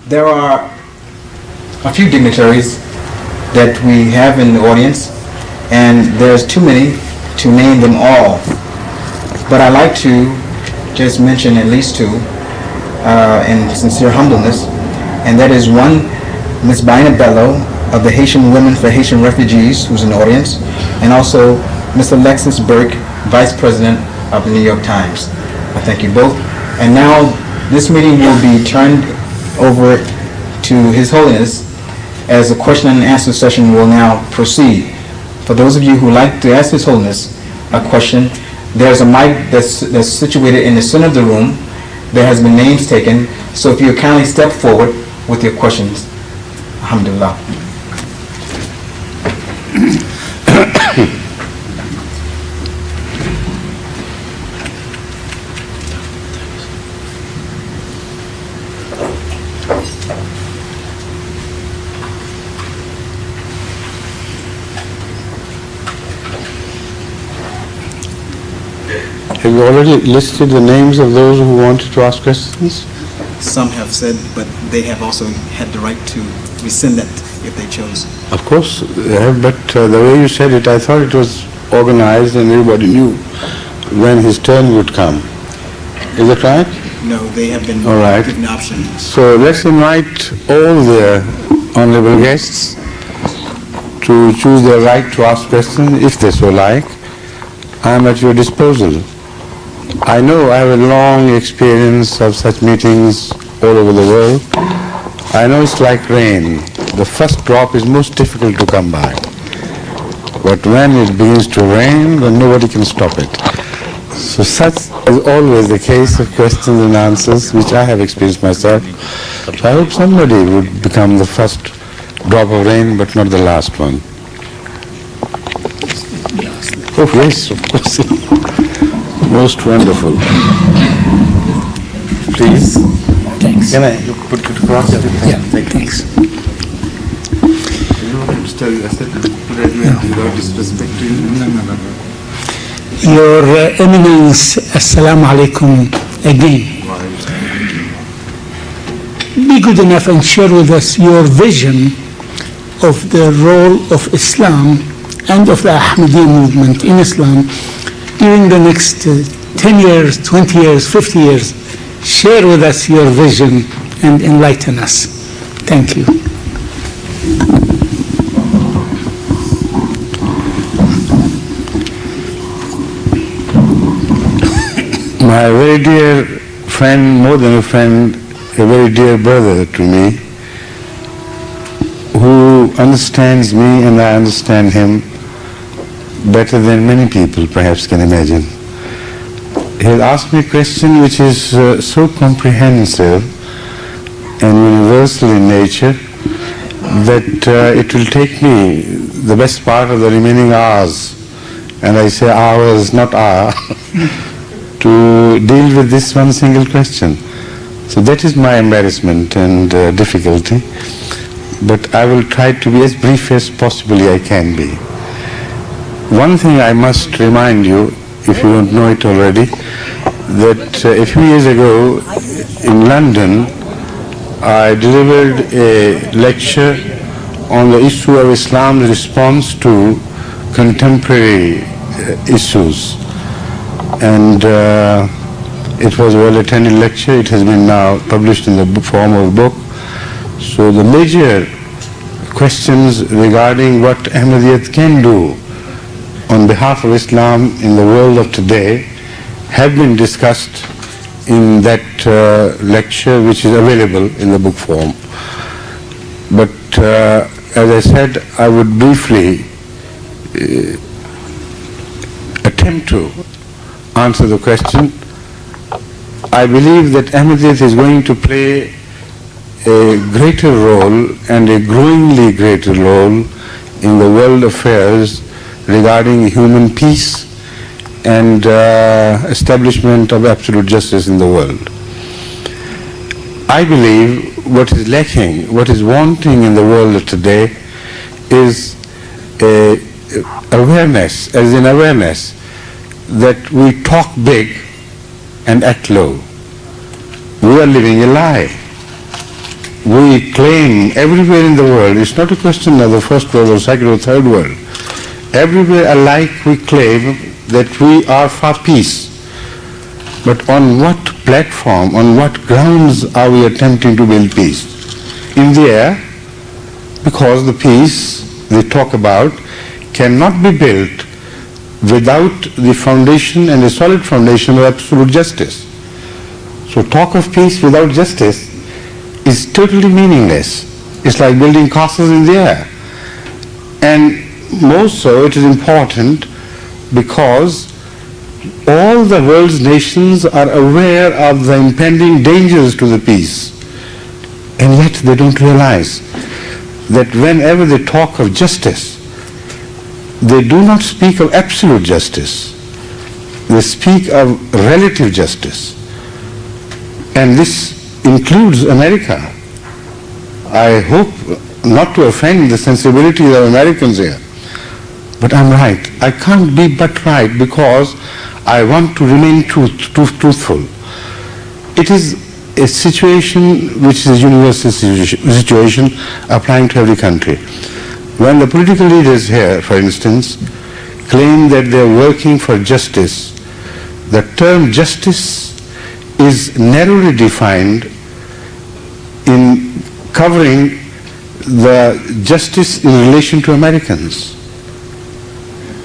There are a few dignitaries that we have in the audience, and there's too many to name them all. But I like to just mention at least two in sincere humbleness, and that is one, Ms. Baina Bello of the Haitian Women for Haitian Refugees, who's in the audience, and also Mr. Alexis Burke, Vice President of the New York Times. I thank you both. And now this meeting will be turned over to His Holiness as the question and answer session will now proceed. For those of you who like to ask His Holiness a question, there's a mic that's situated in the center of the room. There has been names taken, so if you kindly step forward with your questions. Alhamdulillah. Have you already listed the names of those who wanted to ask questions? Some have said, but they have also had the right to rescind that if they chose. Of course they have, but the way you said it, I thought it was organized and everybody knew when his turn would come. Is that right? No, they have been All right. given the option. So let's invite all the honorable guests to choose their right to ask questions if they so like. I am at your disposal. I know I have a long experience of such meetings all over the world. I know it's like rain. The first drop is most difficult to come by. But when it begins to rain, then nobody can stop it. So such is always the case of questions and answers, which I have experienced myself. So I hope somebody would become the first drop of rain, but not the last one. Oh yes, of course. Most wonderful. Please. Thanks. Can I put it across? Yeah, thanks. You don't have to tell you, I said without disrespect to you. No. Your Eminence, Assalamu alaikum again. Be good enough and share with us your vision of the role of Islam and of the Ahmadiyya movement in Islam during the next 10 years, 20 years, 50 years. Share with us your vision and enlighten us. Thank you. My very dear friend, more than a friend, a very dear brother to me, who understands me and I understand him better than many people perhaps can imagine. He has asked me a question which is so comprehensive and universal in nature that it will take me the best part of the remaining hours, and I say hours, not hour, to deal with this one single question. So that is my embarrassment and difficulty, but I will try to be as brief as possibly I can be. One thing I must remind you, if you don't know it already, that a few years ago in London I delivered a lecture on the issue of Islam's response to contemporary issues, and it was a well-attended lecture. It has been now published in the form of a book. So the major questions regarding what Ahmadiyyat can do on behalf of Islam in the world of today have been discussed in that lecture, which is available in the book form. But as I said, I would briefly attempt to answer the question. I believe that Ahmadiyyat is going to play a greater role and a growingly greater role in the world affairs regarding human peace and establishment of absolute justice in the world. I believe what is lacking, what is wanting in the world of today is awareness, as in awareness that we talk big and act low. We are living a lie. we claim everywhere in the world, it's not a question of the first world or second or third world. Everywhere alike we claim that we are for peace. But on what platform, on what grounds are we attempting to build peace? In the air, because the peace they talk about cannot be built without the foundation and a solid foundation of absolute justice. So talk of peace without justice is totally meaningless. It's like building castles in the air. And more so it is important because all the world's nations are aware of the impending dangers to the peace, and yet they don't realize that whenever they talk of justice, they do not speak of absolute justice. They speak of relative justice. And this includes America. I hope not to offend the sensibilities of Americans here, but I'm right. I can't be but right because I want to remain truthful. It is a situation which is a universal situation applying to every country. When the political leaders here, for instance, claim that they are working for justice, the term justice is narrowly defined in covering the justice in relation to Americans.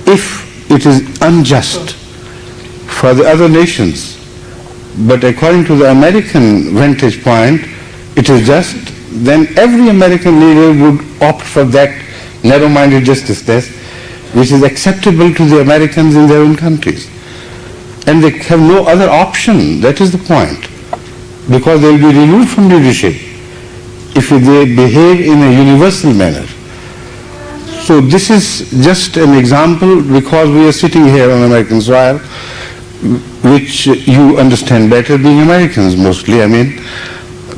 If it is unjust for the other nations, but according to the American vantage point, it is just, then every American leader would opt for that narrow-minded justice test, which is acceptable to the Americans in their own countries. And they have no other option, that is the point, because they will be removed from leadership if they behave in a universal manner. So this is just an example because we are sitting here on American soil, which you understand better being Americans mostly, I mean,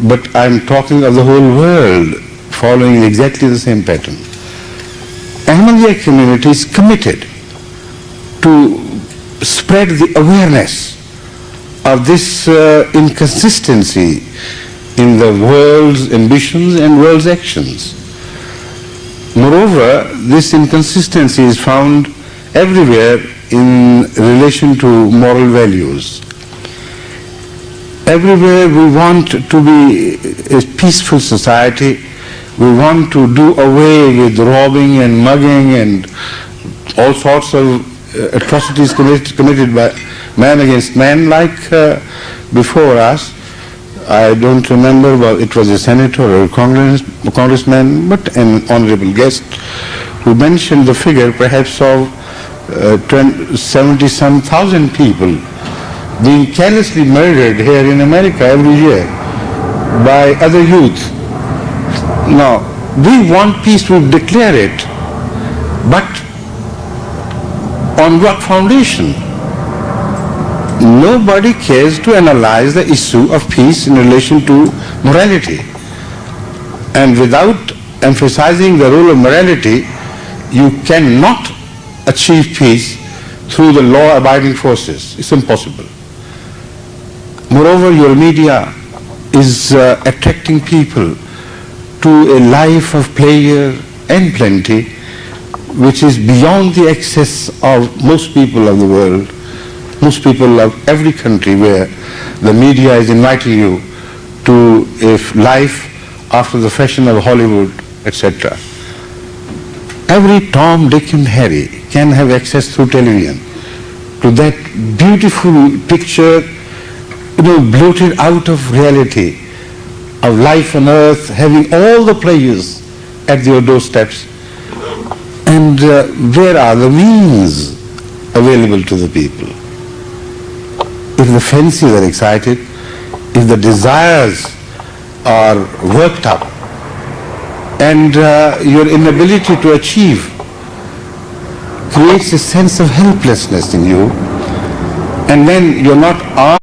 but I'm talking of the whole world following exactly the same pattern. Ahmadiyya community is committed to spread the awareness of this inconsistency in the world's ambitions and world's actions. Moreover, this inconsistency is found everywhere in relation to moral values. Everywhere we want to be a peaceful society. We want to do away with robbing and mugging and all sorts of atrocities committed by man against man, like before us. I don't remember, well, it was a senator or a congressman, but an honorable guest who mentioned the figure perhaps of 70-some thousand people being carelessly murdered here in America every year by other youth. Now, we want peace, we declare it, but on what foundation? Nobody cares to analyze the issue of peace in relation to morality. And without emphasizing the role of morality, you cannot achieve peace through the law-abiding forces. It's impossible. Moreover, your media is attracting people to a life of pleasure and plenty, which is beyond the access of most people of the world, most people of every country where the media is inviting you to a life after the fashion of Hollywood, etc. Every Tom, Dick and Harry can have access through television to that beautiful picture, bloated out of reality, of life on earth, having all the pleasures at your doorsteps. And where are the means available to the people? If the fancies are excited, if the desires are worked up, and your inability to achieve creates a sense of helplessness in you, and then you're not armed